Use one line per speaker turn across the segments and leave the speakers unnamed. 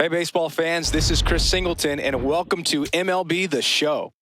Hey, baseball fans, this is Chris Singleton, and welcome to MLB The Show.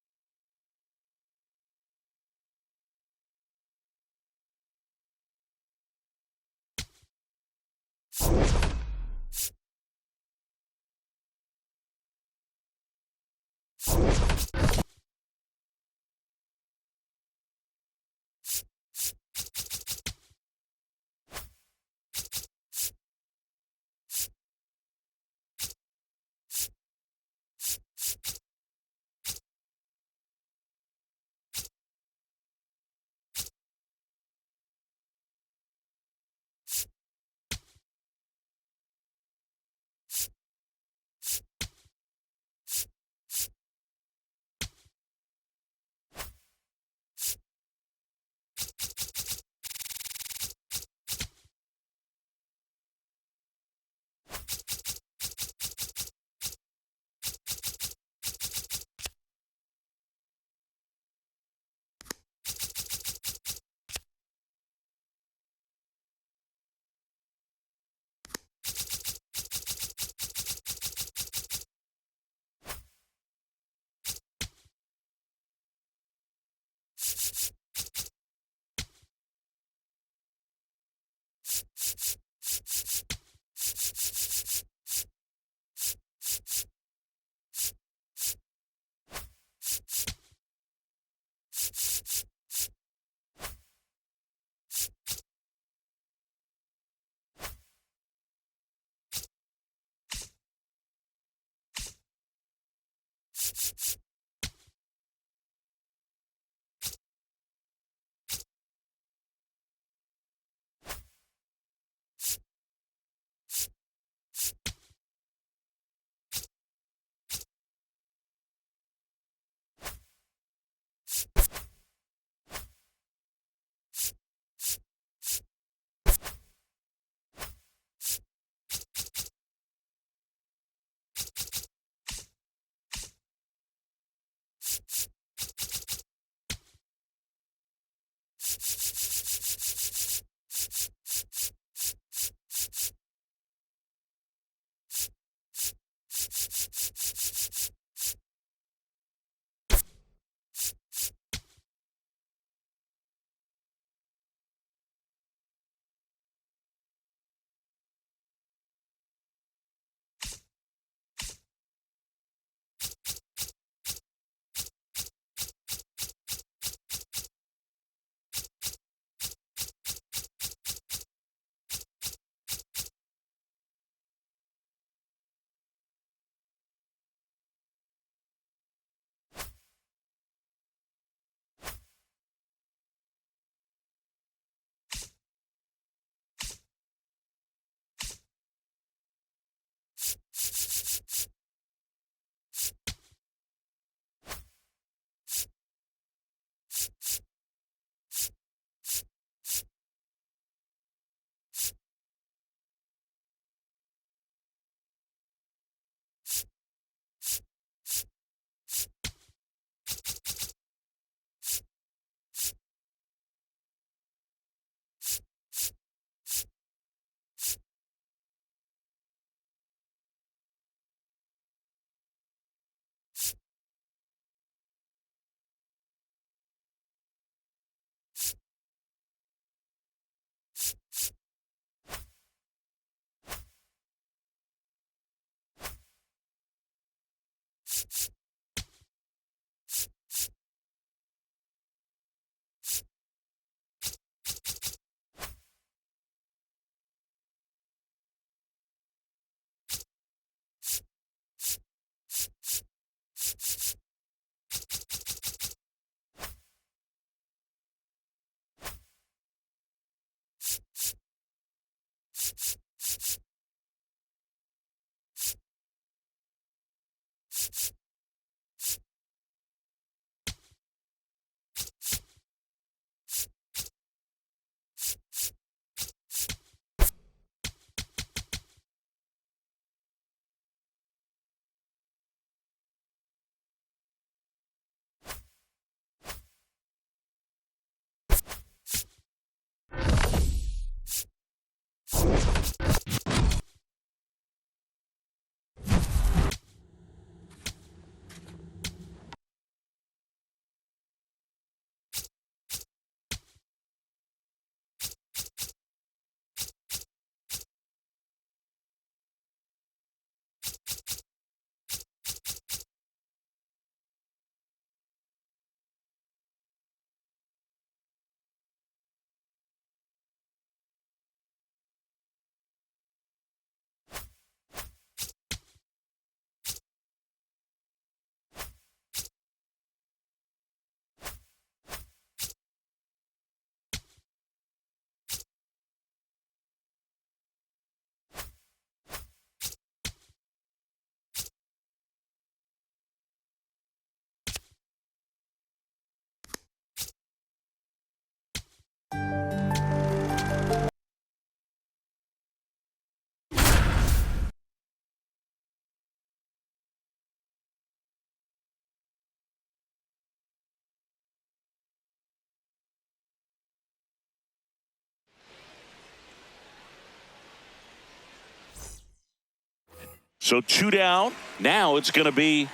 So 2 down. Now it's going to be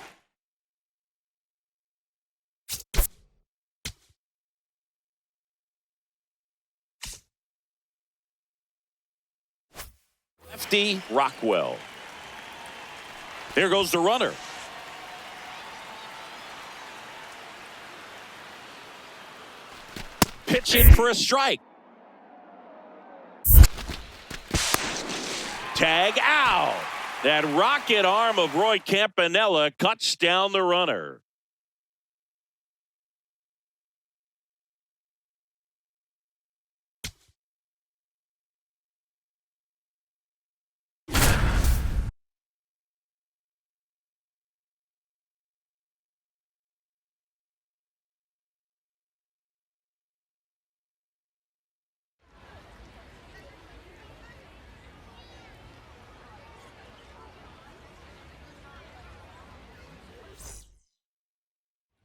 lefty Rockwell. There goes the runner. Pitching for a strike. Tag out. That rocket arm of Roy Campanella cuts down the runner.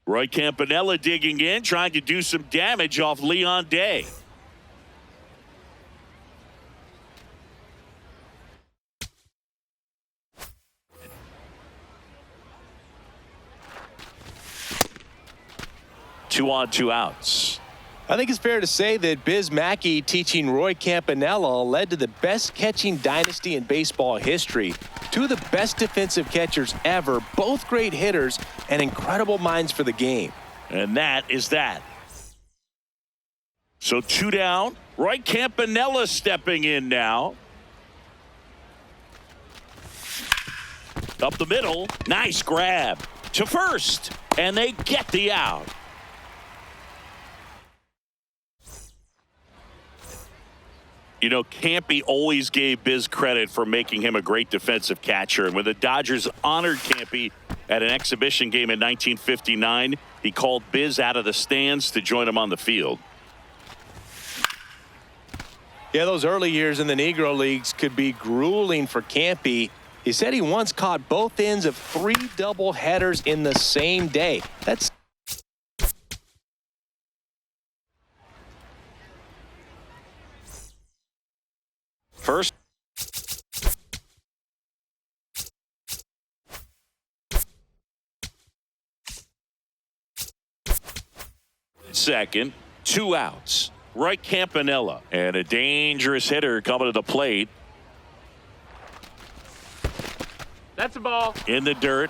Roy Campanella digging in, trying to do some damage off Leon Day. Two on, two outs.
I think it's fair to say that Biz Mackey teaching Roy Campanella led to the best catching dynasty in baseball history. Two of the best defensive catchers ever, both great hitters and incredible minds for the game.
And that is that. So 2 down. Roy Campanella stepping in now. Up the middle. Nice grab to first. And they get the out. You know, Campy always gave Biz credit for making him a great defensive catcher. And when the Dodgers honored Campy at an exhibition game in 1959, he called Biz out of the stands to join him on the field.
Yeah, those early years in the Negro Leagues could be grueling for Campy. He said he once caught both ends of 3 double headers in the same day. That's
first. Second, 2 outs. Roy Campanella and a dangerous hitter coming to the plate.
That's a ball.
In the dirt.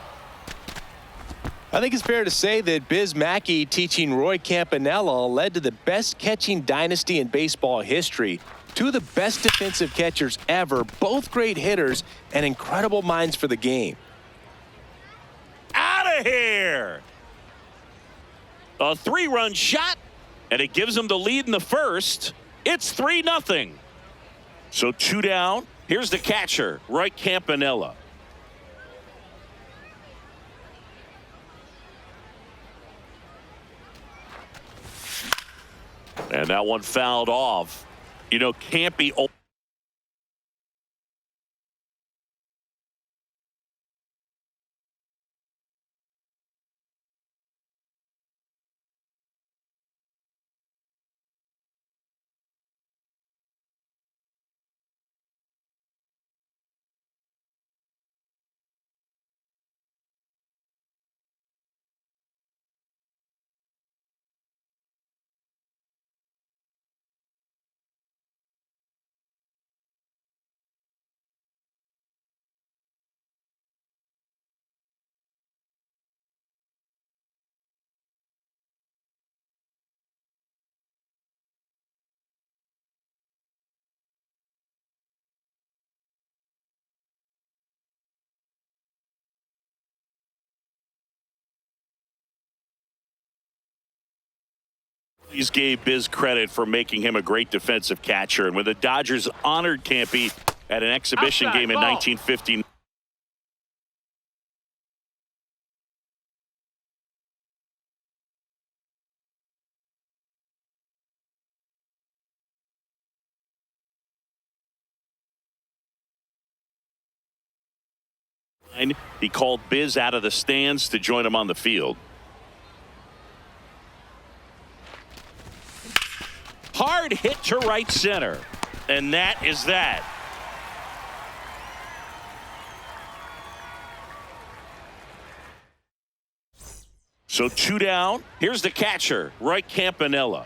I think it's fair to say that Biz Mackey teaching Roy Campanella led to the best catching dynasty in baseball history. Two of the best defensive catchers ever, both great hitters and incredible minds for the game.
Out of here. A 3-run shot, and it gives them the lead in the first. It's 3-0. So 2 down. Here's the catcher, Roy Campanella. And that one fouled off. You know, Campy. Always gave Biz credit for making him a great defensive catcher. And when the Dodgers honored Campy at an exhibition
Outside
game in
ball.
1959. He called Biz out of the stands to join him on the field. Hard hit to right center. And that is that. So 2 down. Here's the catcher, Roy Campanella.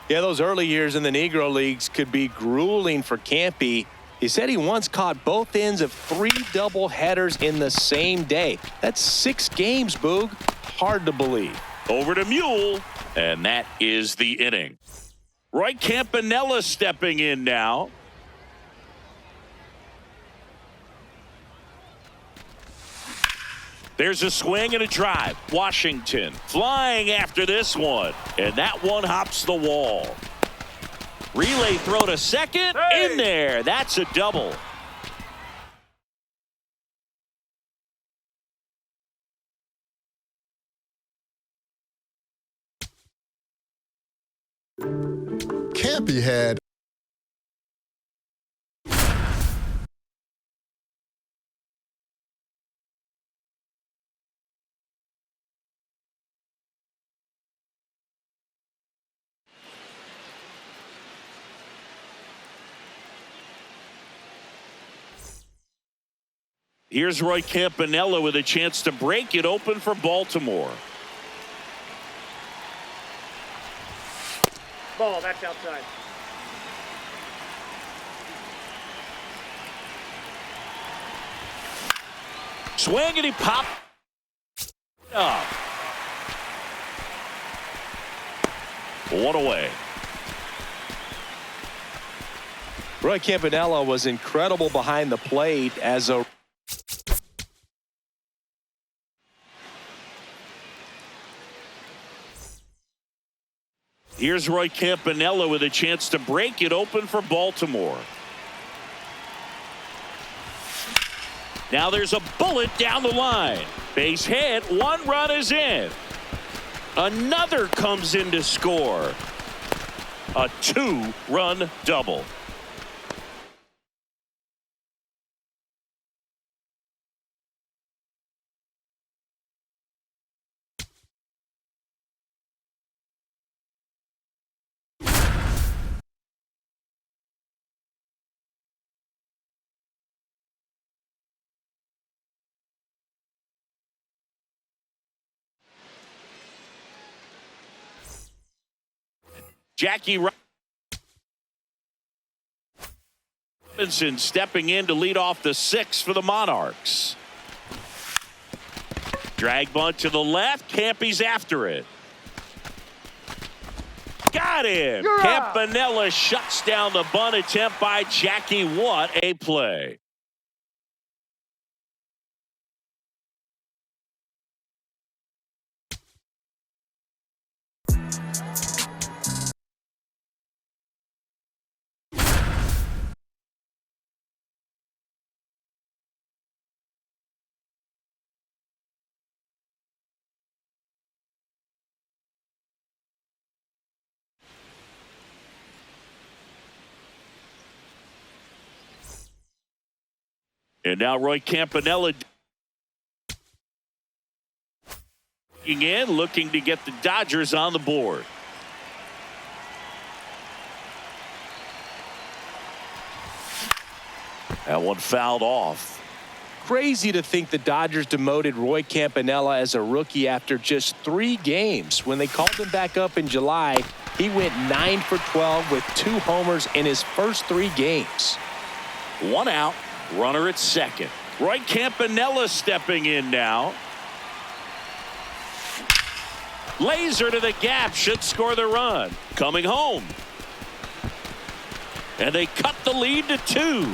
Yeah, those early years in the Negro Leagues could be grueling for Campy. He said he once caught both ends of 3 doubleheaders in the same day. That's 6 games, Boog. Hard to believe.
Over to Mule, and that is the inning. Roy Campanella stepping in now. There's a swing and a drive. Washington flying after this one. And that one hops the wall. Relay throw to second. In there. That's a double.
Campy had
Here's Roy Campanella with a chance to break it open for Baltimore.
Ball, that's outside.
Swing and he popped up. 1 away.
Roy Campanella was incredible behind the plate as a
Here's Roy Campanella with a chance to break it open for Baltimore. Now there's a bullet down the line. Base hit. 1 run is in. Another comes in to score. A 2-run double. Jackie Robinson stepping in to lead off the 6th for the Monarchs. Drag bunt to the left. Campy's after it. Got him. Campanella shuts down the bunt attempt by Jackie. What a play. And now Roy Campanella in, looking to get the Dodgers on the board. That one fouled off.
Crazy to think the Dodgers demoted Roy Campanella as a rookie after just 3 games. When they called him back up in July, he went 9 for 12 with 2 homers in his first 3 games.
1 out, runner at second. Roy Campanella stepping in now. Laser to the gap, should score the run. Coming home. And they cut the lead to 2.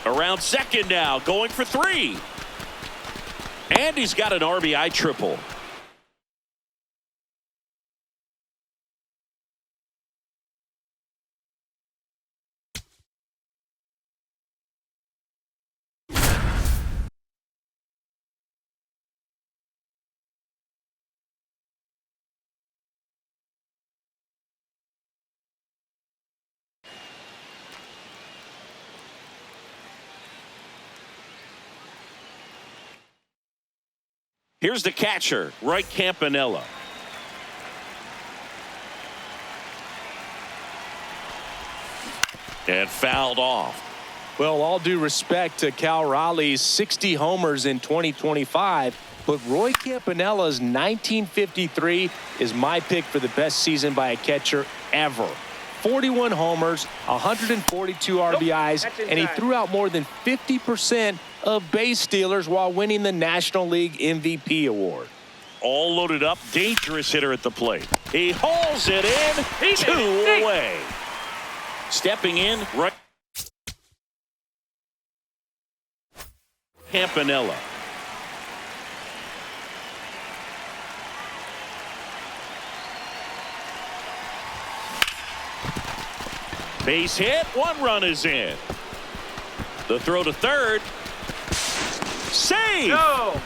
Around second now, going for 3. And he's got an RBI triple. Here's the catcher, Roy Campanella. And fouled off.
Well, all due respect to Cal Raleigh's 60 homers in 2025, but Roy Campanella's 1953 is my pick for the best season by a catcher ever. 41 homers, 142 RBIs, and he threw out more than 50% of base stealers while winning the National League MVP award.
All loaded up, dangerous hitter at the plate. He hauls it in, 2 away. Stepping in, right. Campanella. Base hit, 1 run is in. The throw to third. Save!
No!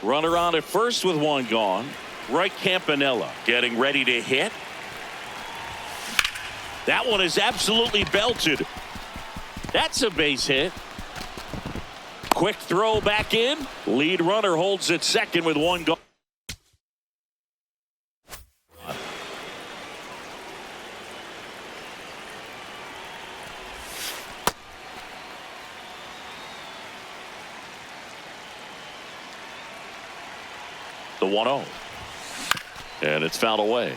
Runner on at first with 1 gone. Right Campanella getting ready to hit. That one is absolutely belted. That's a base hit. Quick throw back in. Lead runner holds at second with 1 gone. The 1-0. And it's fouled away.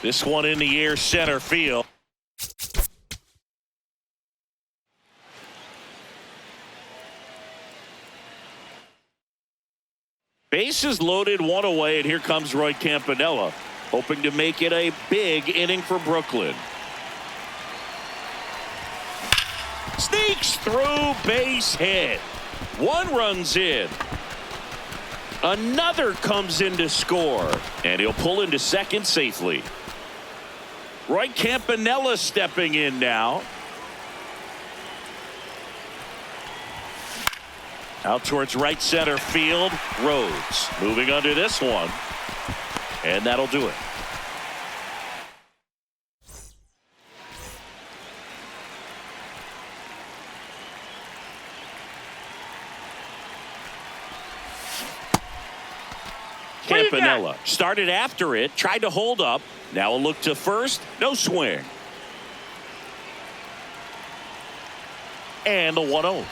This one in the air, center field. Bases loaded, 1 away, and here comes Roy Campanella, hoping to make it a big inning for Brooklyn. Sneaks through, base hit. 1 runs in. Another comes in to score, and he'll pull into second safely. Roy Campanella stepping in now. Out towards right center field. Rhodes moving under this one, and that'll do it. Campanella started after it, tried to hold up. Now a look to first, no swing. And the 1-0.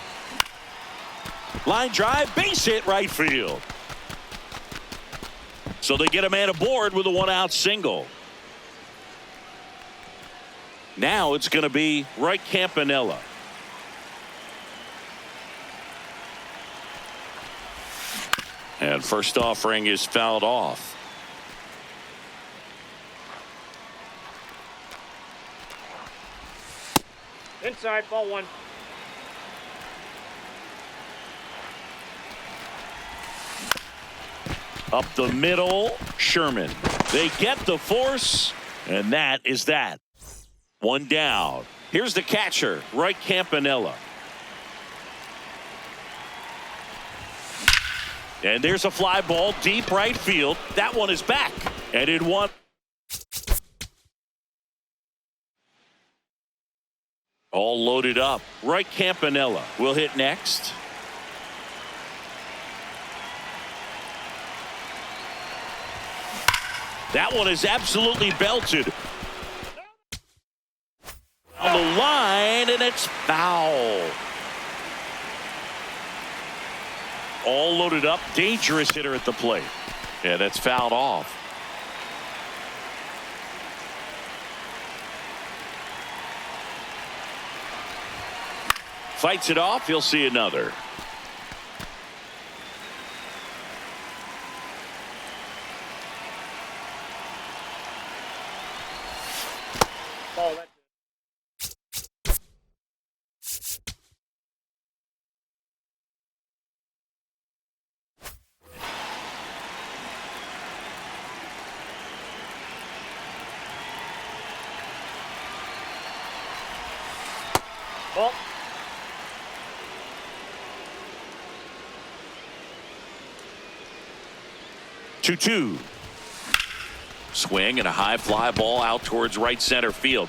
Line drive, base hit right field. So they get a man aboard with a 1-out single. Now it's going to be Roy Campanella. And first offering is fouled off.
Inside, ball 1.
Up the middle, Sherman. They get the force, and that is that. 1 down. Here's the catcher, Roy Campanella. And there's a fly ball deep right field. That one is back. And in 1. All loaded up. Roy Campanella will hit next. That one is absolutely belted. On the line, and it's foul. All loaded up, dangerous hitter at the plate. And that's fouled off. Fights it off, he'll see another.
Ball, that's ball.
2-2. Swing and a high fly ball out towards right center field.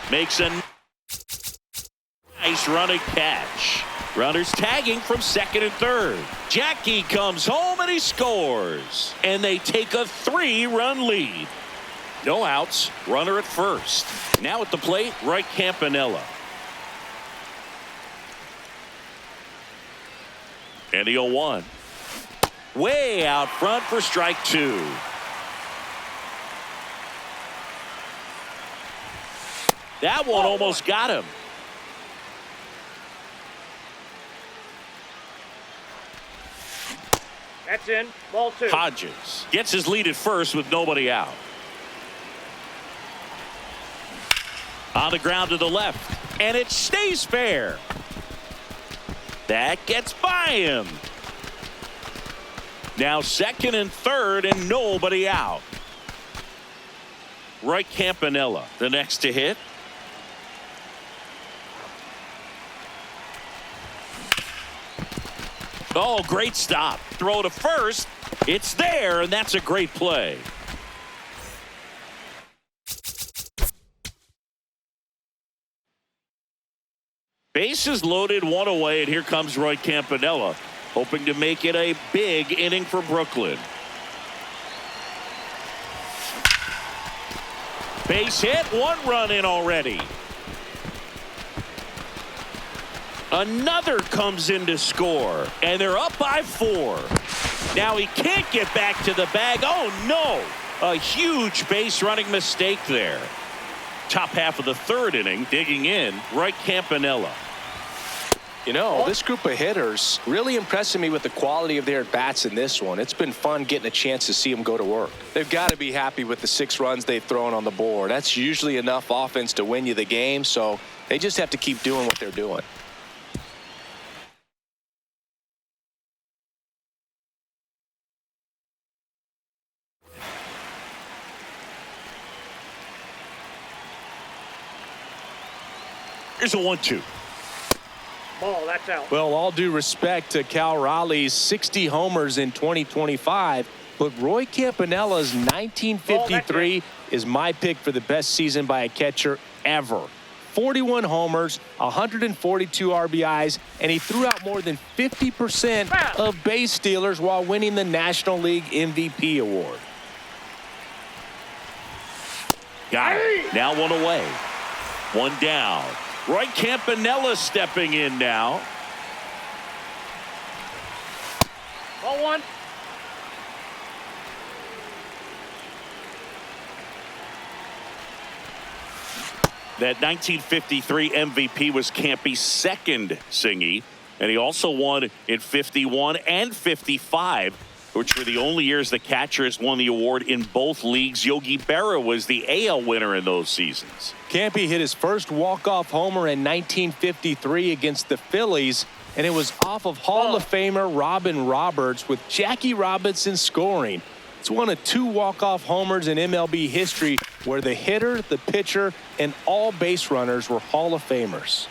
Makes a nice base running catch. Runners tagging from second and third. Jackie comes home and he scores. And they take a 3-run lead. No outs, runner at first. Now at the plate, Roy Campanella. And the 0-1. Way out front for strike 2. That one almost got him.
That's in. Ball 2.
Hodges gets his lead at first with nobody out. On the ground to the left, and it stays fair. That gets by him. Now second and third and nobody out. Roy Campanella, the next to hit. Oh, great stop. Throw to first. It's there, and that's a great play. Bases loaded, 1 away, and here comes Roy Campanella, hoping to make it a big inning for Brooklyn. Base hit, 1 run in already. Another comes in to score, and they're up by 4. Now he can't get back to the bag. Oh, no. A huge base running mistake there. Top half of the third inning, digging in, Roy Campanella.
You know, this group of hitters really impressing me with the quality of their at-bats in this one. It's been fun getting a chance to see them go to work. They've got to be happy with the 6 runs they've thrown on the board. That's usually enough offense to win you the game, so they just have to keep doing what they're doing.
Here's a 1-2.
Ball, that's out.
Well, all due respect to Cal Raleigh's 60 homers in 2025, but Roy Campanella's 1953 is my pick for the best season by a catcher ever. 41 homers, 142 RBIs, and he threw out more than 50% of base stealers while winning the National League MVP award.
Got it. Now 1 away. 1 down. Roy Campanella stepping in now.
Ball 1.
That 1953 MVP was Campy's second Singy, and he also won in 51 and 55, which were the only years the catchers won the award in both leagues. Yogi Berra was the AL winner in those seasons.
Campy hit his first walk-off homer in 1953 against the Phillies, and it was off of Hall of Famer Robin Roberts with Jackie Robinson scoring. It's one of 2 walk-off homers in MLB history where the hitter, the pitcher, and all base runners were Hall of Famers.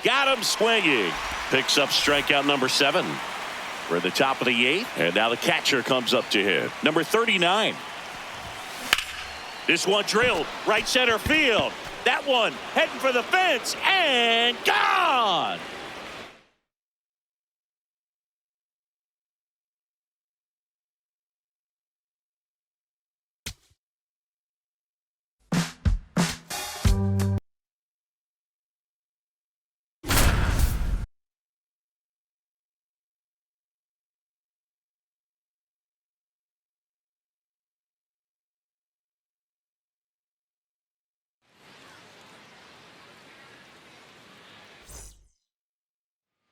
Got him swinging. Picks up strikeout number 7. We're at the top of the 8th, and now the catcher comes up to hit. Number 39. This one drilled right center field. That one heading for the fence and gone.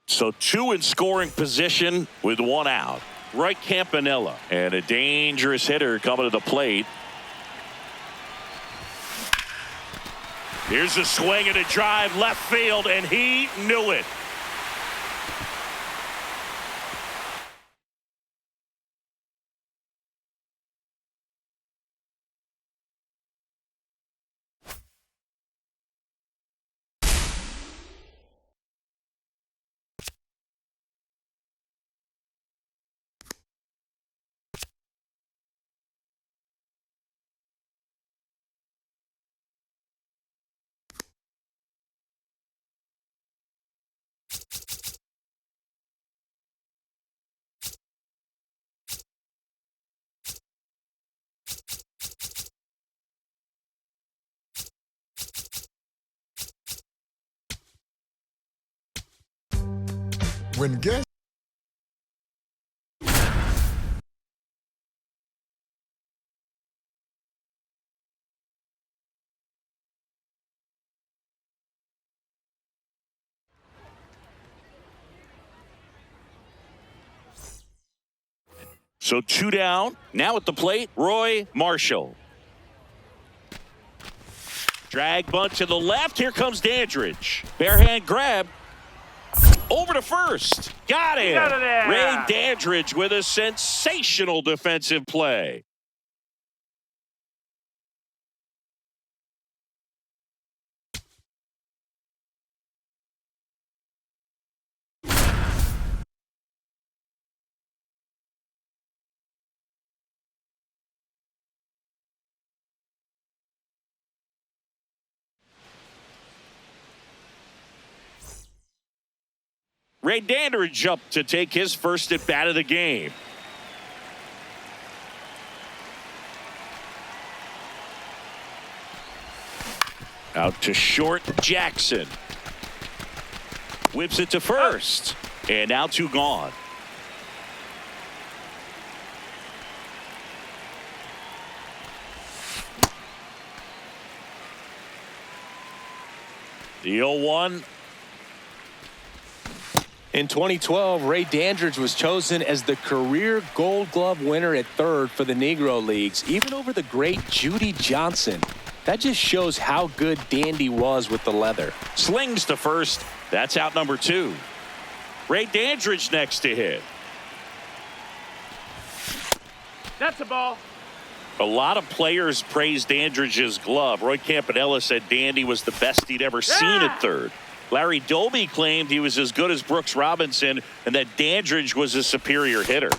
So 2 in scoring position with 1 out. Roy Campanella, and a dangerous hitter coming to the plate. Here's a swing and a drive left field, and he knew it.
When guests
So 2 down. Now at the plate, Roy Marshall. Drag bunt to the left. Here comes Dandridge. Barehand grab. Over to first. Got him.
Out of there.
Ray Dandridge with a sensational defensive play. Ray Dandridge up to take his first at bat of the game. Out to short, Jackson. Whips it to first. And now 2 gone. The 0-1.
In 2012, Ray Dandridge was chosen as the career Gold Glove winner at third for the Negro Leagues, even over the great Judy Johnson. That just shows how good Dandy was with the leather.
Slings to first. That's out number 2. Ray Dandridge next to hit.
That's a ball.
A lot of players praised Dandridge's glove. Roy Campanella said Dandy was the best he'd ever seen at third. Larry Doby claimed he was as good as Brooks Robinson and that Dandridge was a superior hitter.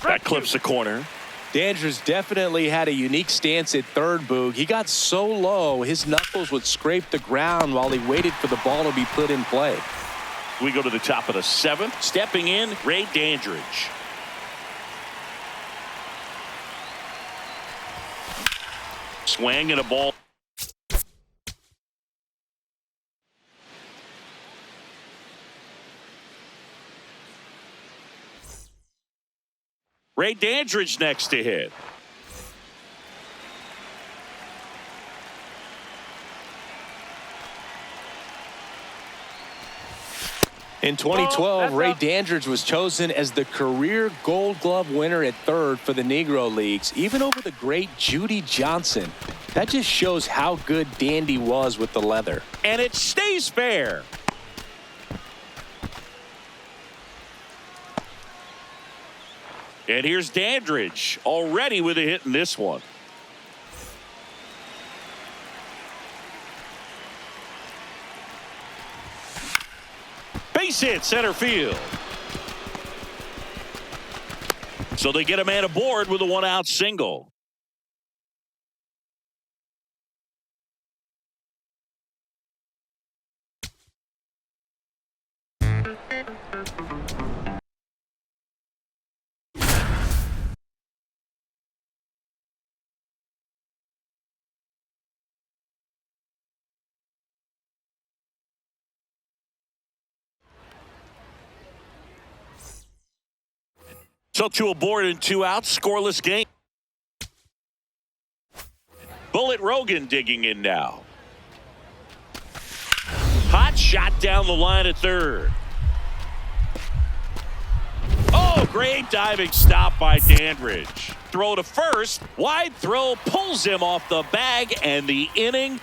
That clips the corner.
Dandridge definitely had a unique stance at third, Boog. He got so low, his knuckles would scrape the ground while he waited for the ball to be put in play.
We go to the top of the 7th. Stepping in, Ray Dandridge. Swing and a ball. Ray Dandridge next to hit.
In 2012, Ray Dandridge was chosen as the career Gold Glove winner at third for the Negro Leagues, even over the great Judy Johnson. That just shows how good Dandy was with the leather.
And it stays fair. And here's Dandridge already with a hit in this one. Base hit center field. So they get a man aboard with a 1-out single. So 2 aboard and 2 out, scoreless game. Bullet Rogan digging in now. Hot shot down the line at third. Oh, great diving stop by Dandridge. Throw to first. Wide throw pulls him off the bag, and the inning.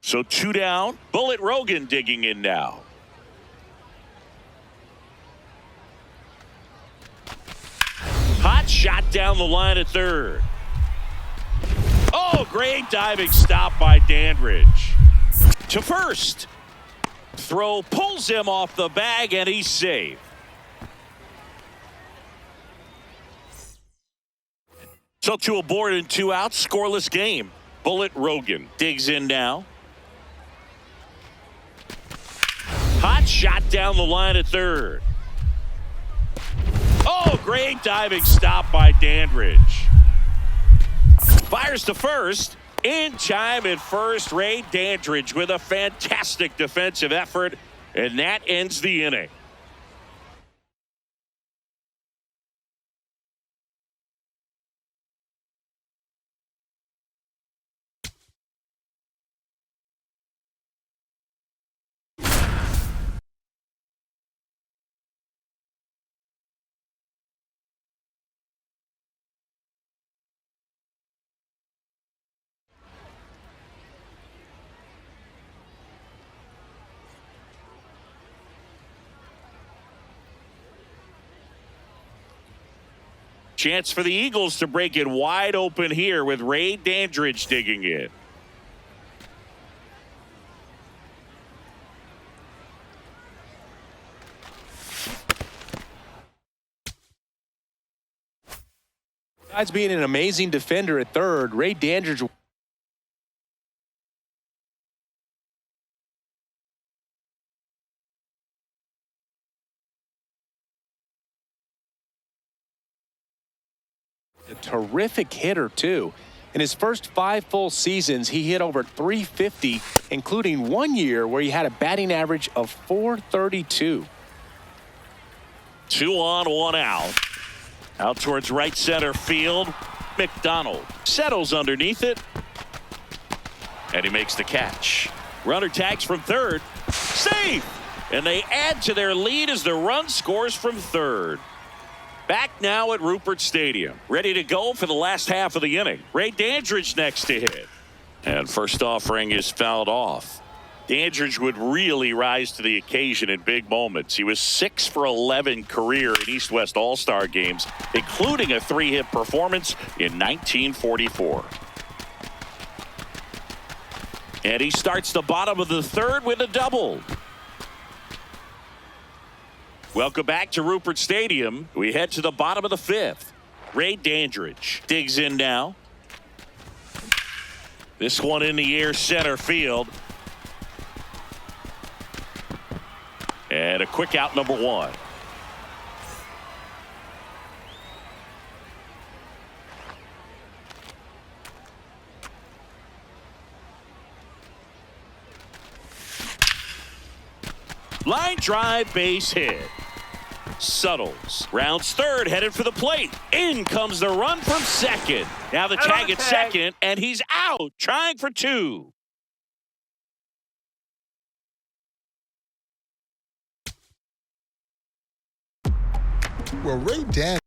So 2 down. Bullet Rogan digging in now. Hot shot down the line at third. Oh, great diving stop by Dandridge. To first. Throw pulls him off the bag, and he's safe. So 2 aboard and 2 out, scoreless game. Bullet Rogan digs in now. Hot shot down the line at third. Oh, great diving stop by Dandridge. Fires to first. In time at first, Ray Dandridge with a fantastic defensive effort, and that ends the inning. Chance for the Eagles to break it wide open here with Ray Dandridge digging in.
Besides being an amazing defender at third, Ray Dandridge a terrific hitter, too. In his first 5 full seasons, he hit over 350, including 1 year where he had a batting average of 432.
2 on, 1 out. Out towards right center field. McDonald settles underneath it. And he makes the catch. Runner tags from third. Safe! And they add to their lead as the run scores from third. Back now at Rupert Stadium. Ready to go for the last half of the inning. Ray Dandridge next to hit. And first offering is fouled off. Dandridge would really rise to the occasion in big moments. He was 6 for 11 career in East-West All-Star games, including a 3-hit performance in 1944. And he starts the bottom of the third with a double. Welcome back to Rupert Stadium. We head to the bottom of the 5th. Ray Dandridge digs in now. This one in the air center field. And a quick out, number 1. Line drive, base hit. Suttles rounds third, headed for the plate. In comes the run from second. Now the tag at second, and he's out, trying for 2.
Well, Ray Dandridge.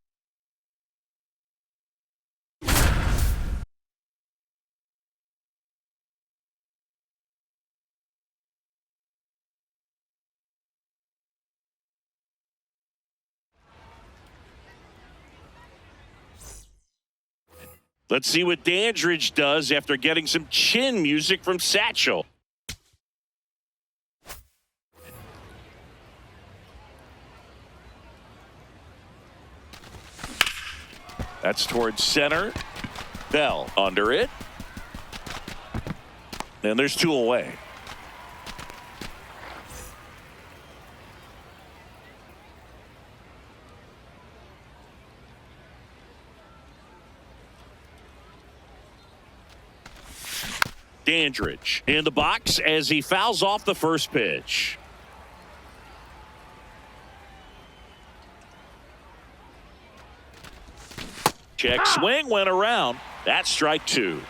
Let's see what Dandridge does after getting some chin music from Satchel. That's towards center. Bell under it. And there's 2 away. Dandridge in the box as he fouls off the first pitch. Check swing went around. That's strike 2.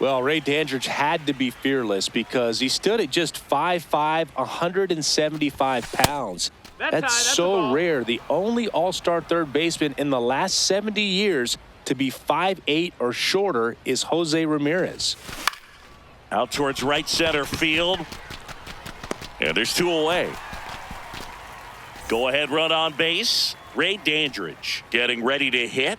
Well, Ray Dandridge had to be fearless because he stood at just 5'5", 175 pounds. That's so rare. The only all-star third baseman in the last 70 years to be 5'8" or shorter is Jose Ramirez.
Out towards right center field. And there's 2 away. Go ahead run on base. Ray Dandridge getting ready to hit.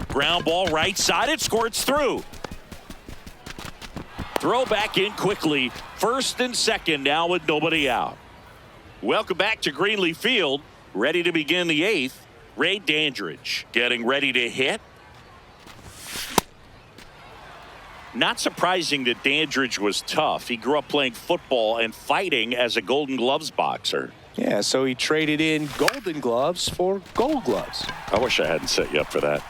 Ground ball right side. It squirts through. Throw back in quickly. First and second now with nobody out. Welcome back to Greenleaf Field. Ready to begin the 8th. Ray Dandridge getting ready to hit. Not surprising that Dandridge was tough. He grew up playing football and fighting as a Golden Gloves boxer.
Yeah, so he traded in Golden Gloves for Gold Gloves.
I wish I hadn't set you up for that.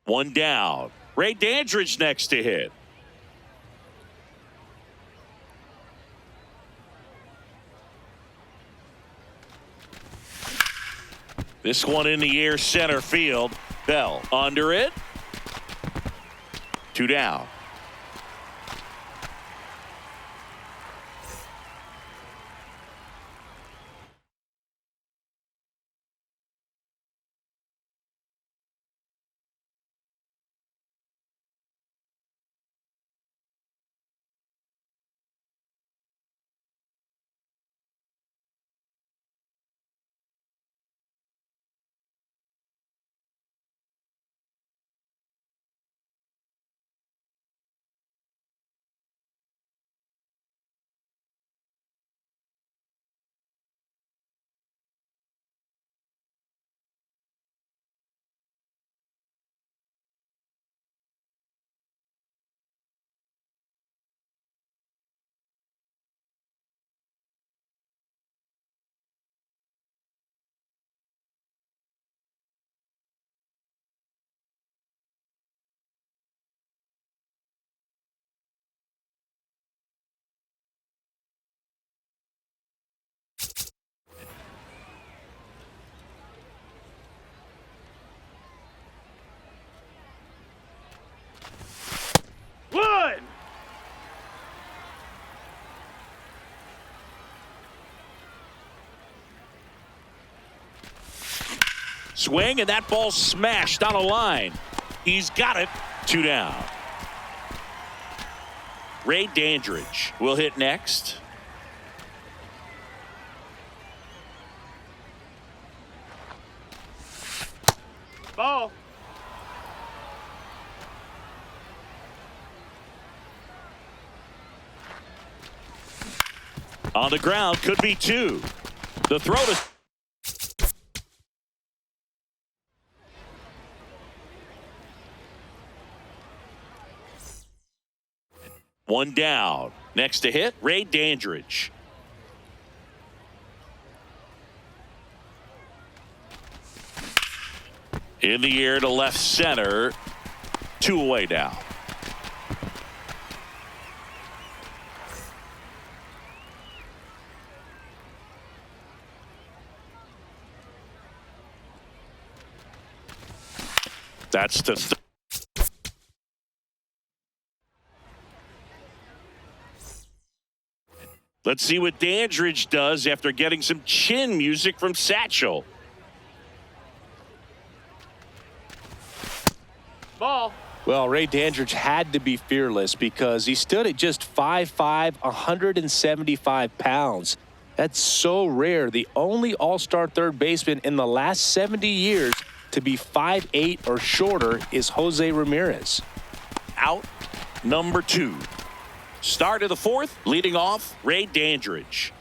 One down. Ray Dandridge next to hit. This one in the air, center field. Bell under it. 2 down.
One.
Swing, and that ball smashed on a line. He's got it. 2 down. Ray Dandridge will hit next.
Ball.
On the ground, could be 2. The throw to... One down. Next to hit, Ray Dandridge. In the air to left center. 2 away now. That's to let's see what Dandridge does after getting some chin music from Satchel.
Ball.
Well, Ray Dandridge had to be fearless because he stood at just 5'5", 175 pounds. That's so rare. The only all-star third baseman in the last 70 years to be 5'8" or shorter is Jose Ramirez.
Out number 2. Start of the 4th, leading off Ray Dandridge.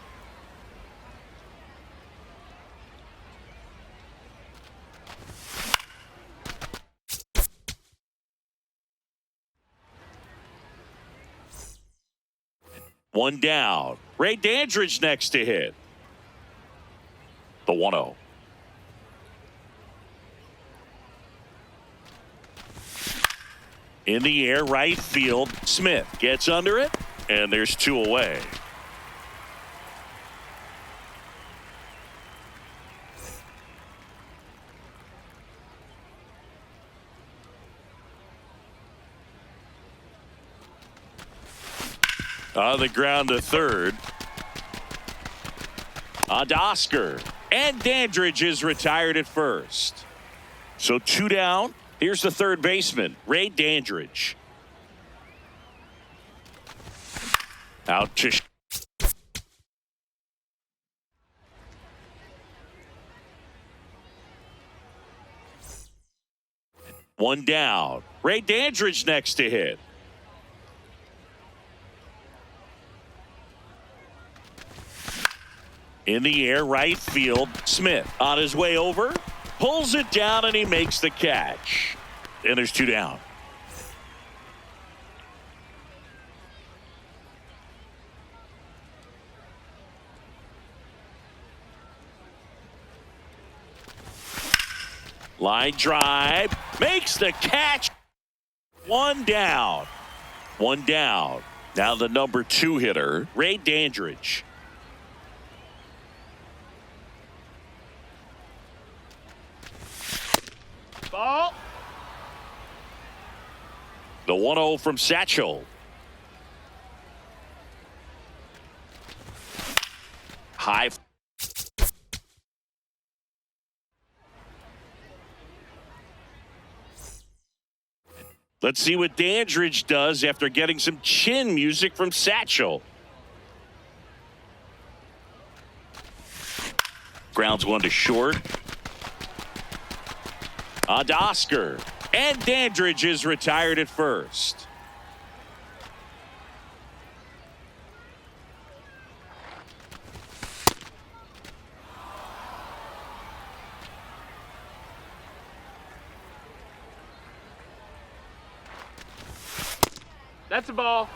One down. Ray Dandridge next to hit. The 1-0. In the air, right field. Smith gets under it, and there's 2 away. On the ground to third. On to Oscar. And Dandridge is retired at first. So 2 down. Here's the third baseman, Ray Dandridge. Out to... One down. Ray Dandridge next to hit. In the air, right field. Smith on his way over. Pulls it down, and he makes the catch. And there's 2 down. Line drive. Makes the catch. 1 down. 1 down. Now the number 2 hitter, Ray Dandridge.
Ball.
The 1-0 from Satchel. High. Let's see what Dandridge does after getting some chin music from Satchel. Grounds 1 to short. On to Oscar. And Dandridge is retired at first.
That's a ball.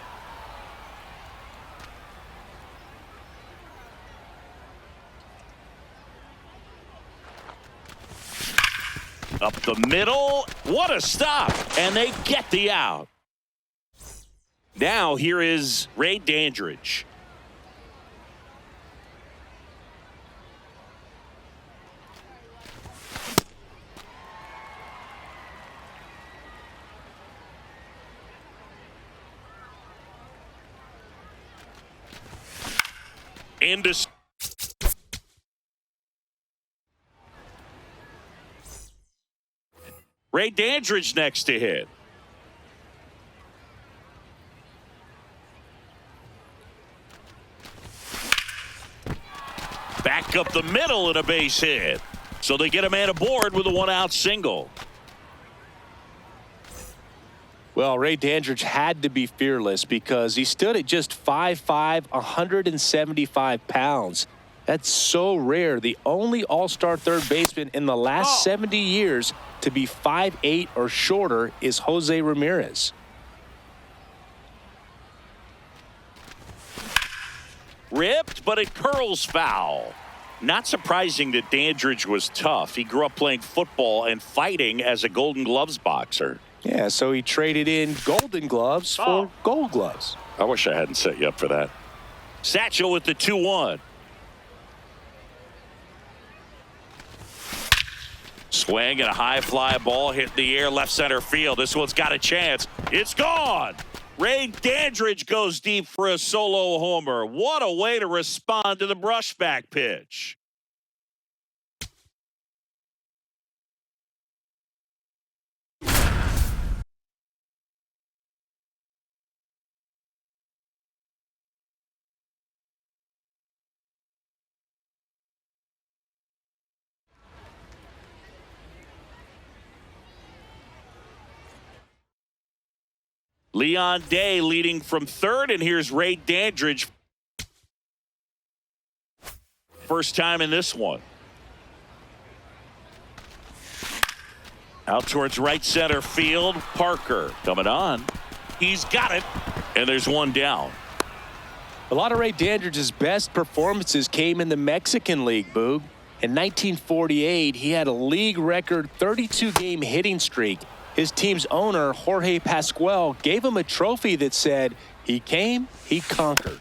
Up the middle. What a stop. And they get the out. Now here is Ray Dandridge. Into Ray Dandridge next to hit. Back up the middle and a base hit. So they get a man aboard with a 1-out single.
Well, Ray Dandridge had to be fearless because he stood at just 5'5", 175 pounds. That's so rare. The only all-star third baseman in the last 70 years to be 5'8" or shorter is Jose Ramirez.
Ripped, but it curls foul. Not surprising that Dandridge was tough. He grew up playing football and fighting as a Golden Gloves boxer.
Yeah, so he traded in Golden Gloves for Gold Gloves.
I wish I hadn't set you up for that. Satchel with the 2-1. Swing and a high fly ball hit the air left center field. This one's got a chance. It's gone. Ray Dandridge goes deep for a solo homer. What a way to respond to the brushback pitch. Leon Day leading from third, and here's Ray Dandridge. First time in this one. Out towards right center field. Parker coming on. He's got it, and there's 1 down.
A lot of Ray Dandridge's best performances came in the Mexican League, Boog. In 1948, he had a league record 32-game hitting streak. His team's owner, Jorge Pascual, gave him a trophy that said, he came, he conquered.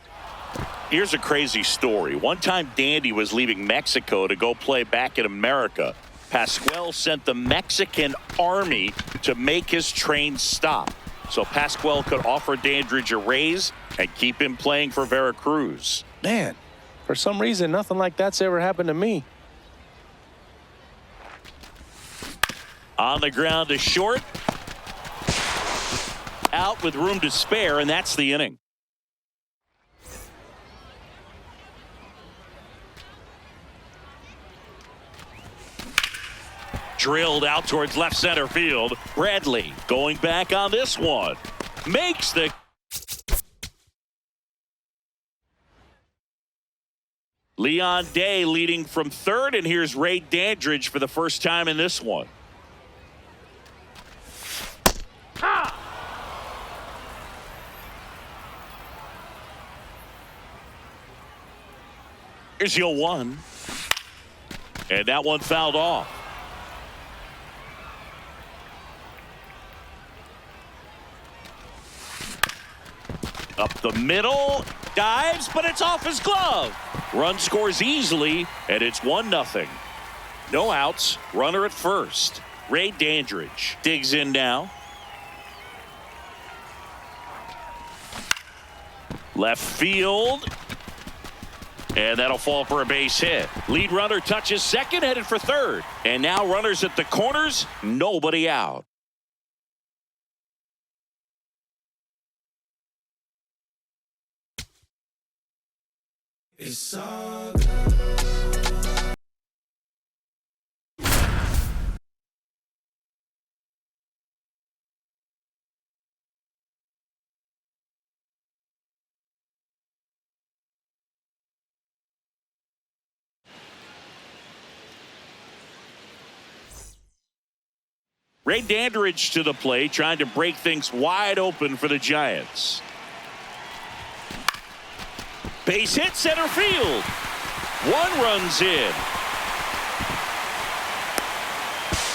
Here's a crazy story. One time, Dandy was leaving Mexico to go play back in America. Pascual sent the Mexican army to make his train stop, so Pascual could offer Dandridge a raise and keep him playing for Veracruz.
Man, for some reason, nothing like that's ever happened to me.
On the ground to short. Out with room to spare, and that's the inning. Drilled out towards left center field. Bradley going back on this one. Makes the... Leon Day leading from third, and here's Ray Dandridge for the first time in this one. Here's the 0-1. And that one fouled off. Up the middle, dives, but it's off his glove. Run scores easily, and it's 1-0. No outs, runner at first. Ray Dandridge digs in now. Left field. And that'll fall for a base hit. Lead runner touches second, headed for third. And now runners at the corners, nobody out.
It's all good.
Ray Dandridge to the plate, trying to break things wide open for the Giants. Base hit center field. One runs in.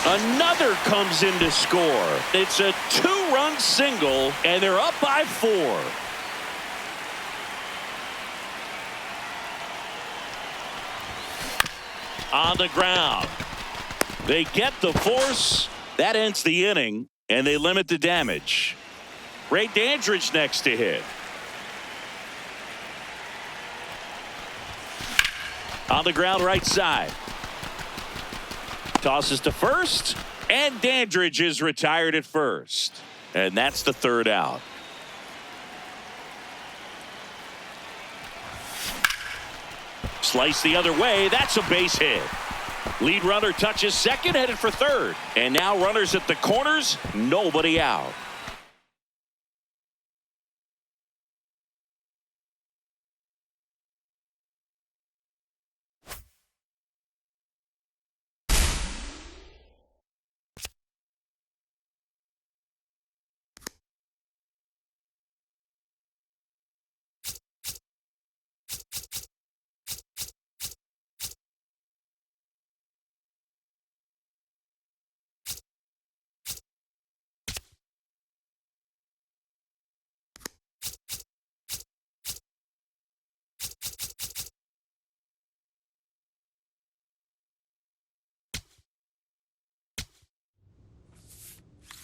Another comes in to score. It's a 2-run single, and they're up by 4. On the ground. They get the force. That ends the inning, and they limit the damage. Ray Dandridge next to hit. On the ground right side. Tosses to first, and Dandridge is retired at first. And that's the 3rd out. Slice the other way. That's a base hit. Lead runner touches second, headed for third. And now runners at the corners, nobody out.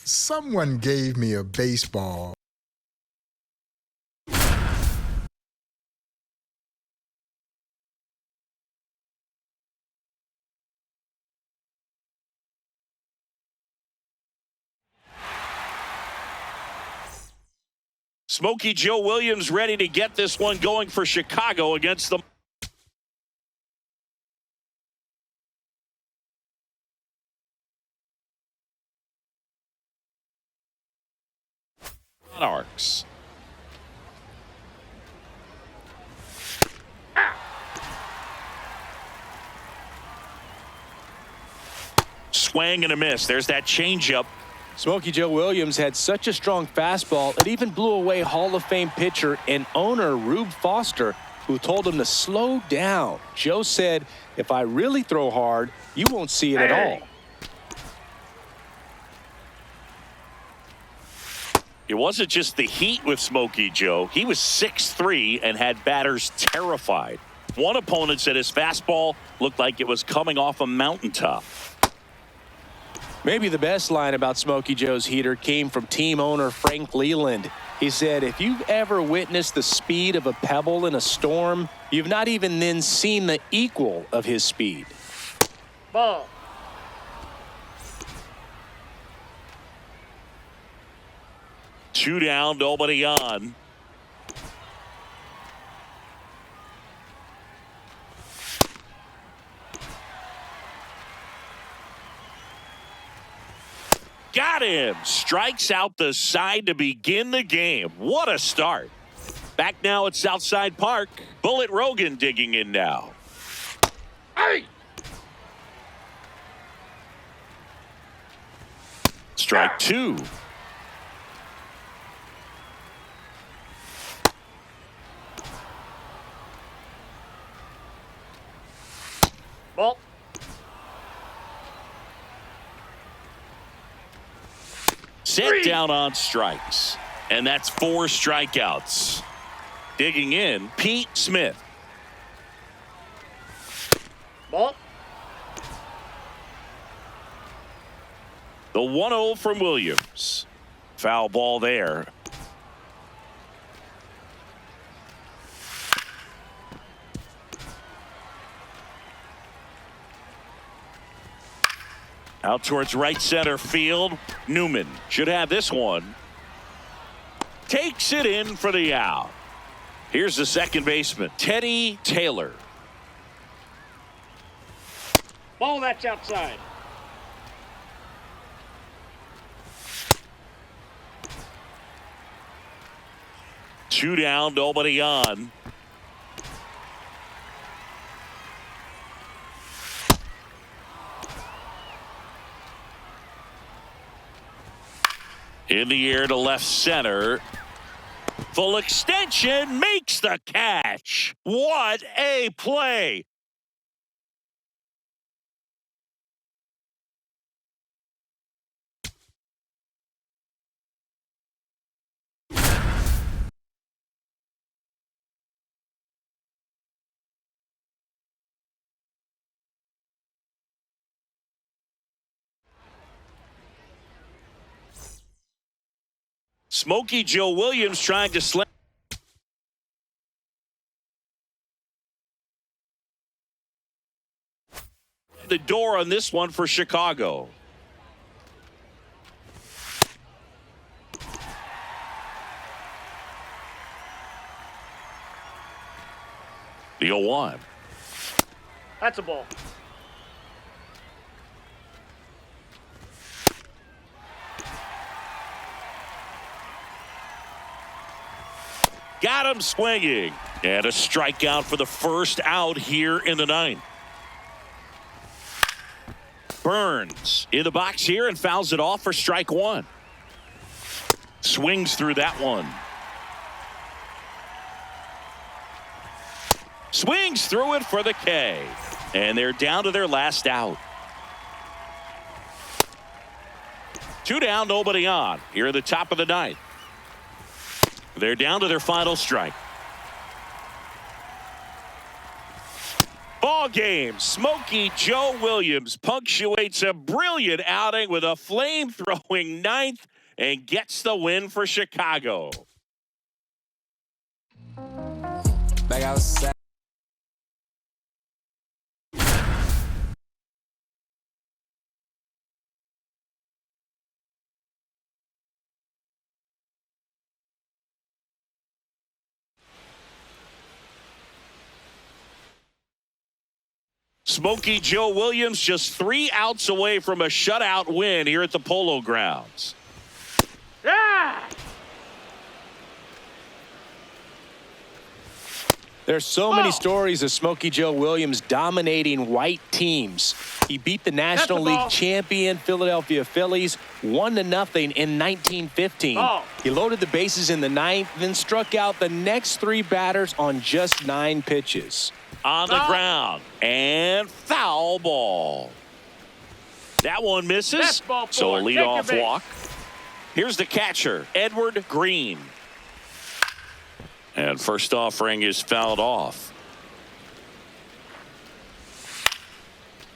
Someone gave me a baseball.
Smokey Joe Williams ready to get this one going for Chicago against the Monarchs. Swing and a miss. There's that changeup.
Smokey Joe Williams had such a strong fastball, it even blew away Hall of Fame pitcher and owner Rube Foster, who told him to slow down. Joe said, "If I really throw hard, you won't see it at all."
It wasn't just the heat with Smokey Joe. He was 6'3" and had batters terrified. One opponent said his fastball looked like it was coming off a mountaintop.
Maybe the best line about Smokey Joe's heater came from team owner Frank Leland. He said, "If you've ever witnessed the speed of a pebble in a storm, you've not even then seen the equal of his speed."
Ball.
Two down, nobody on. Got him. Strikes out the side to begin the game. What a start. Back now at Southside Park. Bullet Rogan digging in now.
Hey!
Strike two.
Ball.
Set down on strikes. And that's 4 strikeouts. Digging in, Pete Smith.
Ball.
The 1-0 from Williams. Foul ball there. Out towards right center field. Newman should have this one. Takes it in for the out. Here's the second baseman, Teddy Taylor.
Ball, that's outside.
Two down, nobody on. In the air to left center. Full extension, makes the catch. What a play. Smokey Joe Williams trying to slam the door on this one for Chicago. The 0-1.
That's a ball.
Got him swinging. And a strikeout for the first out here in the ninth. Burns in the box here and fouls it off for strike one. Swings through that one. Swings through it for the K. And they're down to their last out. Two down, nobody on. Here at the top of the ninth. They're down to their final strike. Ball game. Smokey Joe Williams punctuates a brilliant outing with a flame-throwing ninth and gets the win for Chicago.
Back outside.
Smokey Joe Williams just 3 outs away from a shutout win here at the Polo Grounds.
Yeah!
There's so many stories of Smokey Joe Williams dominating white teams. He beat the National League champion Philadelphia Phillies 1-0 in 1915. He loaded the bases in the ninth, then struck out the next 3 batters on just 9 pitches.
On the ground and foul ball. That one misses. So a leadoff walk. Here's the catcher, Edward Green. And first offering is fouled off.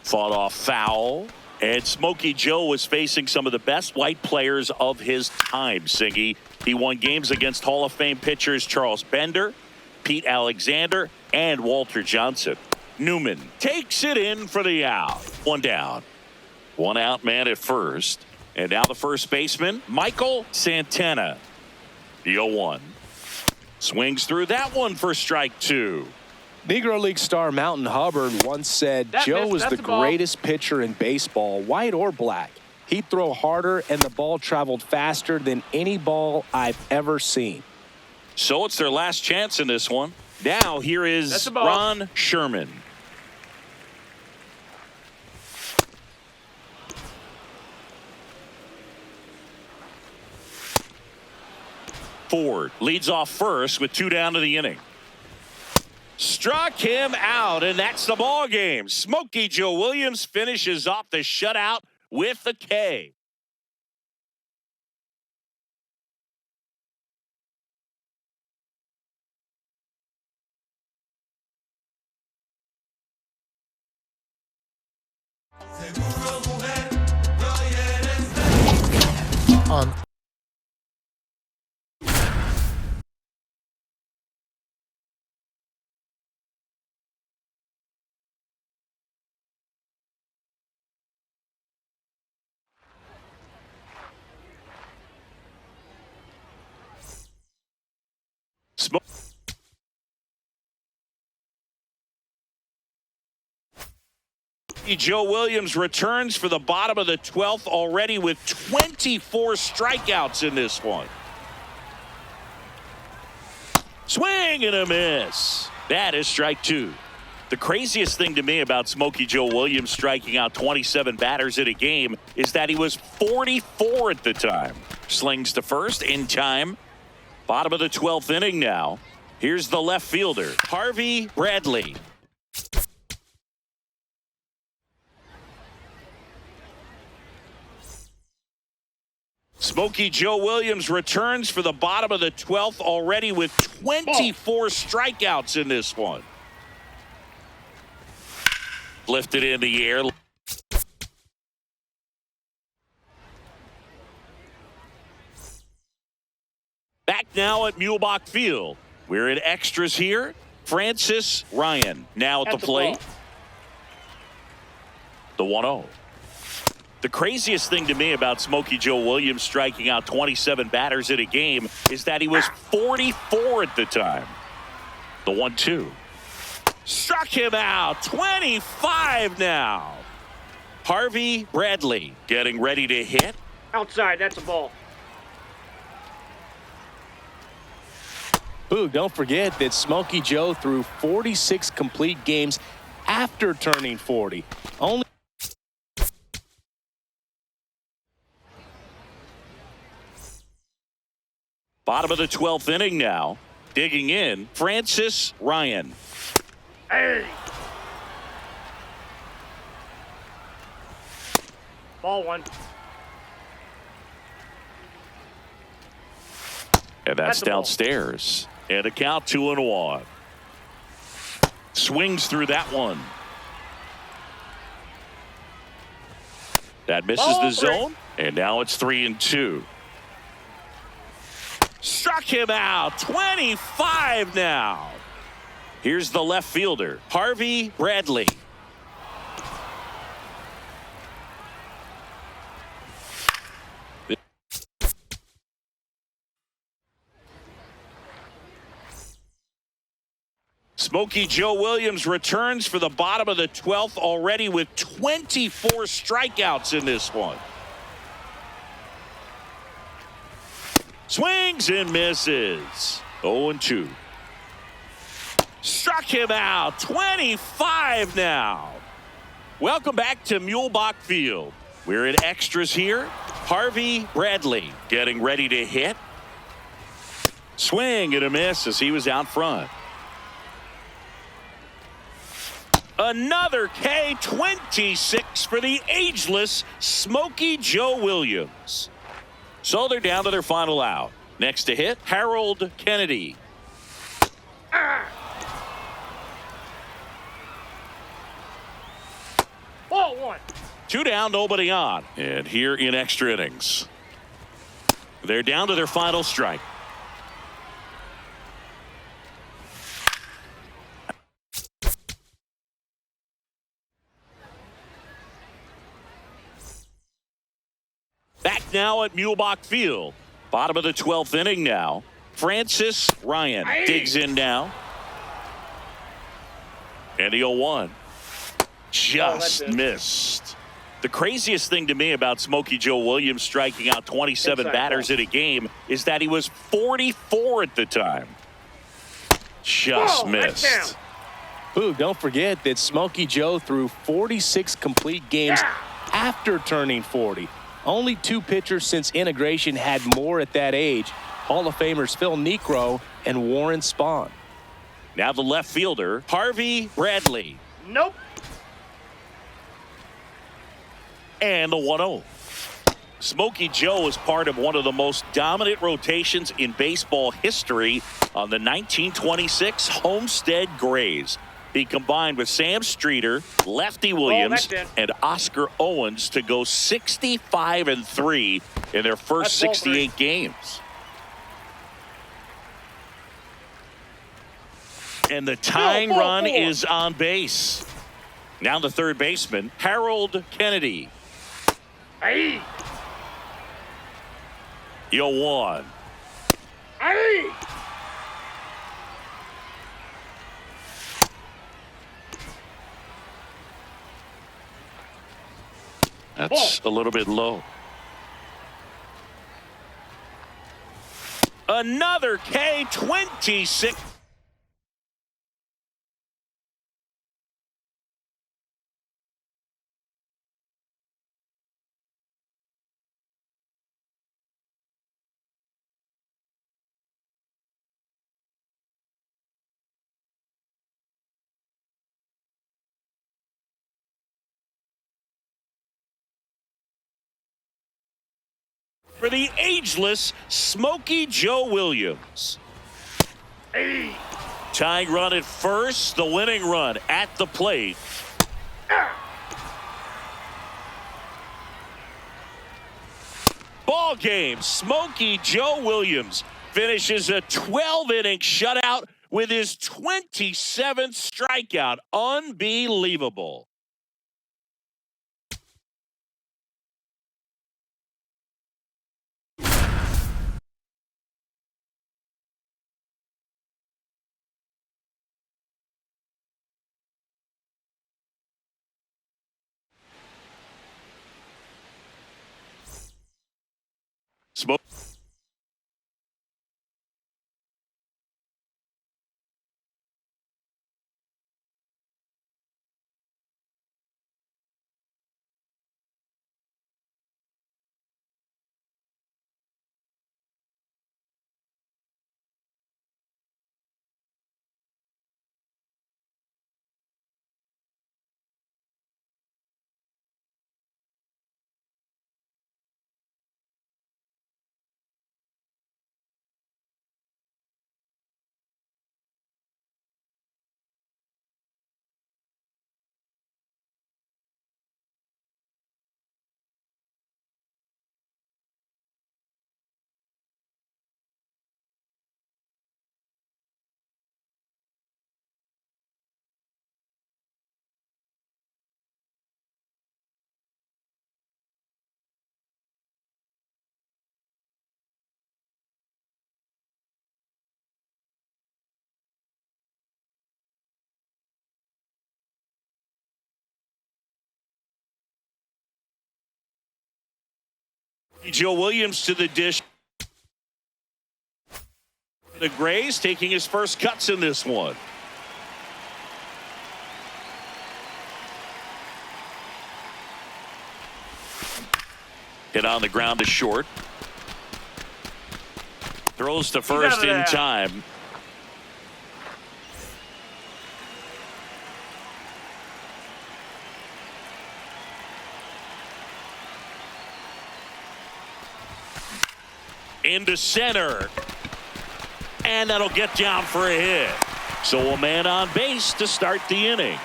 Fought off foul. And Smokey Joe was facing some of the best white players of his time, Singy. He won games against Hall of Fame pitchers Charles Bender, Pete Alexander, and Walter Johnson. Newman takes it in for the out. 1 down. 1 out man at first. And now the first baseman, Michael Santana. The 0-1. Swings through that one for strike 2.
Negro League star Mountain Hubbard once said Joe was the greatest pitcher in baseball, white or black. He'd throw harder and the ball traveled faster than any ball I've ever seen.
So it's their last chance in this one. Now here is Ron Sherman. Ford leads off first with 2 down to the inning. Struck him out, and that's the ball game. Smokey Joe Williams finishes off the shutout with a K.
On
Joe Williams returns for the bottom of the 12th already with 24 strikeouts in this one. Swing and a miss. That is strike 2. The craziest thing to me about Smokey Joe Williams striking out 27 batters in a game is that he was 44 at the time. Slings to first in time. Bottom of the 12th inning now. Here's the left fielder, Harvey Bradley. Smokey Joe Williams returns for the bottom of the 12th already with 24 strikeouts in this one. Lifted in the air. Back now at Mulebach Field. We're in extras here. Francis Ryan now at the plate. The 1-0. The craziest thing to me about Smokey Joe Williams striking out 27 batters in a game is that he was 44 at the time. The 1-2. Struck him out. 25 now. Harvey Bradley getting ready to hit.
Outside, that's a ball.
Boog, don't forget that Smokey Joe threw 46 complete games after turning 40. Only
bottom of the 12th inning now. Digging in, Francis Ryan.
Hey! Ball 1.
And that's
a ball.
downstairs. And a count 2-1. Swings through that one. That misses
Ball
the
3.
zone. And now it's 3-2. Struck him out. 25 now. Here's the left fielder, Harvey Bradley. Smokey Joe Williams returns for the bottom of the 12th already with 24 strikeouts in this one. Swings and misses. 0-2. Struck him out. 25 now. Welcome back to Mulebach Field. We're in extras here. Harvey Bradley getting ready to hit. Swing and a miss as he was out front. Another K, 26 for the ageless Smokey Joe Williams. So they're down to their final out. Next to hit, Harold Kennedy.
Ball 1.
2 down, nobody on. And here in extra innings, they're down to their final strike. Back now at Mulebach Field. Bottom of the 12th inning now. Francis Ryan digs in now. And the 0-1. Just missed. The craziest thing to me about Smokey Joe Williams striking out 27 batters in a game is that he was 44 at the time. Just missed.
Boog, don't forget that Smokey Joe threw 46 complete games after turning 40. Only 2 pitchers since integration had more at that age. Hall of Famers Phil Niekro and Warren Spahn.
Now the left fielder, Harvey Bradley.
Nope.
And the 1-0. Smokey Joe is part of one of the most dominant rotations in baseball history on the 1926 Homestead Grays. He combined with Sam Streeter, Lefty Williams, and Oscar Owens to go 65-3 in their first 68 games. And the tying run is on base. Now the third baseman, Harold Kennedy.
Hey.
0-1.
Hey.
That's a little bit low. Another K26. For the ageless Smokey Joe Williams.
Hey.
Tying run at first, the winning run at the plate. Ball game. Smokey Joe Williams finishes a 12-inning shutout with his 27th strikeout. Unbelievable. Smoke. Joe Williams to the dish. The Grays taking his first cuts in this one. Hit on the ground to short. Throws to first in time. Into center. And that'll get down for a hit. So a man on base to start the inning.